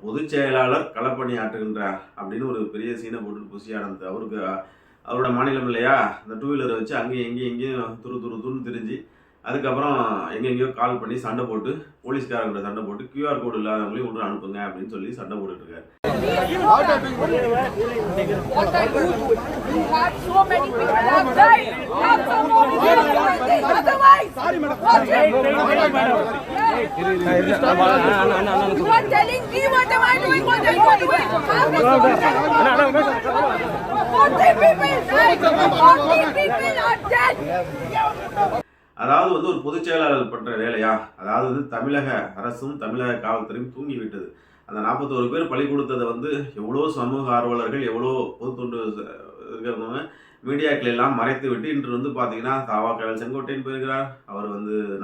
பொதுச் செயலாளர் களப்பணி ஆற்றுகின்றார் அப்படின்னு ஒரு பெரிய சீனை போட்டு புசி ஆனந்த் அவருக்கு அவரோட மாநிலம் இல்லையா, அந்த டூ வீலரை வச்சு அங்கேயும் எங்கேயும் துருன்னு திரிஞ்சு அதுக்கப்புறம் எங்கெங்கேயோ கால் பண்ணி சண்டை போட்டு போலீஸ்காரங்கிட்ட சண்டை போட்டு கியூஆர் கோடு இல்லாதவங்களையும் ஒன்று அனுப்புங்க அப்படின்னு சொல்லி சண்டை போட்டுட்டு இருக்காரு. அதாவது ஒரு பொதுச் செயலாளர் பண்ற வேலையா, அதாவது தமிழக அரசும் தமிழக காவல்துறையும் தூங்கி விட்டது. அந்த 41 பேர் பலி கொடுத்ததை எவ்வளோ சமூக ஆர்வலர்கள் எவ்வளோ பொது தொண்டு இருக்கிறவங்க மீடியாக்கள் எல்லாம் மறைத்து விட்டு இன்று பார்த்தீங்கன்னா தாவாக்காவில் செங்கோட்டையன் போயிருக்கிறார். அவர்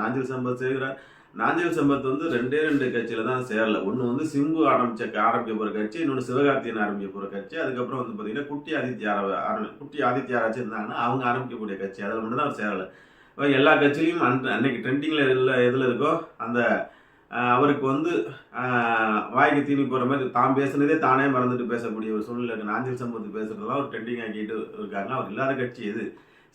நாஞ்சில் சம்பத் சேர்கிறார். நாஞ்சில் சம்பத் ரெண்டு கட்சியில தான் சேரல. ஒன்று சிம்பு ஆரம்பிக்க போகிற கட்சி, இன்னொன்று சிவகார்த்தியன் ஆரம்பிக்க போகிற கட்சி, அதுக்கப்புறம் பார்த்தீங்கன்னா குட்டி ஆதித்யாராச்சும் இருந்தாங்கன்னா அவங்க ஆரம்பிக்கக்கூடிய கட்சி, அதில் மட்டும் தான் அவர் சேரலை. எல்லா கட்சியிலையும் அன்னைக்கு ட்ரெண்டிங்கில் எதில் இருக்கோ அந்த அவருக்கு வாய்க்கு தீனி போகிற மாதிரி தான் பேசுனதே தானே மறந்துட்டு பேசக்கூடிய ஒரு சூழ்நிலை இருக்குது. நாஞ்சில் சம்பத்து பேசுகிறதெல்லாம் ஒரு ட்ரெண்டிங் ஆக்கிட்டு இருக்காங்க. அவர் இல்லாத கட்சி எது?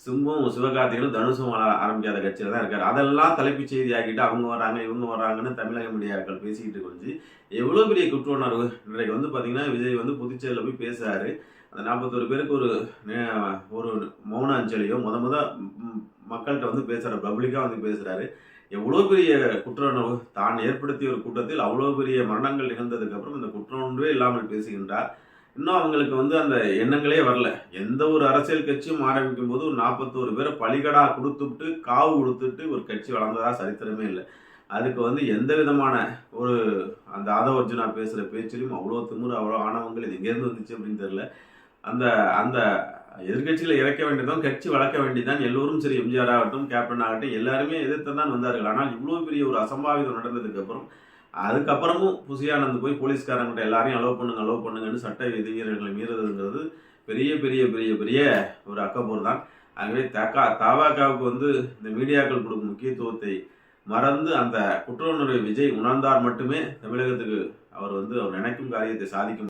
சிம்பும் சிவகார்த்திகனும் தனுஷும் ஆரம்பிக்காத கட்சியில் தான் இருக்கார். அதெல்லாம் தலைப்புச் செய்தி ஆக்கிட்டு அவங்க வராங்க இவங்க வராங்கன்னு தமிழக மீடியாக்கள் பேசிக்கிட்டு கொஞ்சம் எவ்வளோ பெரிய குற்ற உணர்வு. இன்றைக்கு பார்த்தீங்கன்னா விஜய் புதுச்சேரியில் போய் பேசுகிறாரு. அந்த 41 பேருக்கு ஒரு மௌன அஞ்சலியோ முத மக்கள்கிட்ட பேசுகிற பப்ளிக்காக பேசுகிறாரு. எவ்வளோ பெரிய குற்ற உணர்வு. தான் ஏற்படுத்திய ஒரு கூட்டத்தில் அவ்வளோ பெரிய மரணங்கள் நிகழ்ந்ததுக்கு அப்புறம் இந்த குற்ற உணர்வே இல்லாமல் பேசுகின்றார். இன்னும் அவங்களுக்கு அந்த எண்ணங்களே வரல. எந்த ஒரு அரசியல் கட்சியும் ஆரம்பிக்கும் போது ஒரு 41 பேரை பலிகடா கொடுத்துட்டு காவு கொடுத்துட்டு ஒரு கட்சி வளர்ந்ததா சரித்திரமே இல்லை. அதுக்கு எந்த விதமான ஒரு அந்த ஆதவர்ஜுனா பேசுகிற பேச்சிலையும் அவ்வளோ திமுரு அவ்வளோ ஆணவங்கள் இது எங்கேருந்து வந்துச்சு அப்படின்னு தெரியல. அந்த அந்த எதிர்கட்சியில் இறக்க வேண்டியதான், கட்சி வளர்க்க வேண்டியதான். எல்லோரும் சரி, எம்ஜிஆர் ஆகட்டும் கேப்டன் ஆகட்டும் எல்லாருமே எதிர்த்து தான் வந்தார்கள். ஆனால் இவ்வளோ பெரிய ஒரு அசம்பாவிதம் நடந்ததுக்கு அப்புறம் அதுக்கப்புறமும் புசி ஆனந்த் போய் போலீஸ்காரங்கிட்ட எல்லாரையும் அலோவ் பண்ணுங்கன்னு சட்ட விதிமுறைகளை மீறதுங்கிறது பெரிய பெரிய பெரிய பெரிய ஒரு அக்கப்போர் தான். ஆகவே தாவாக்காவுக்கு இந்த மீடியாக்கள் கொடுக்கும் முக்கியத்துவத்தை மறந்து அந்த குற்ற உணர்வை விஜய் உணர்ந்தார் மட்டுமே தமிழகத்துக்கு அவர் அவர் நினைக்கும் காரியத்தை சாதிக்கும்.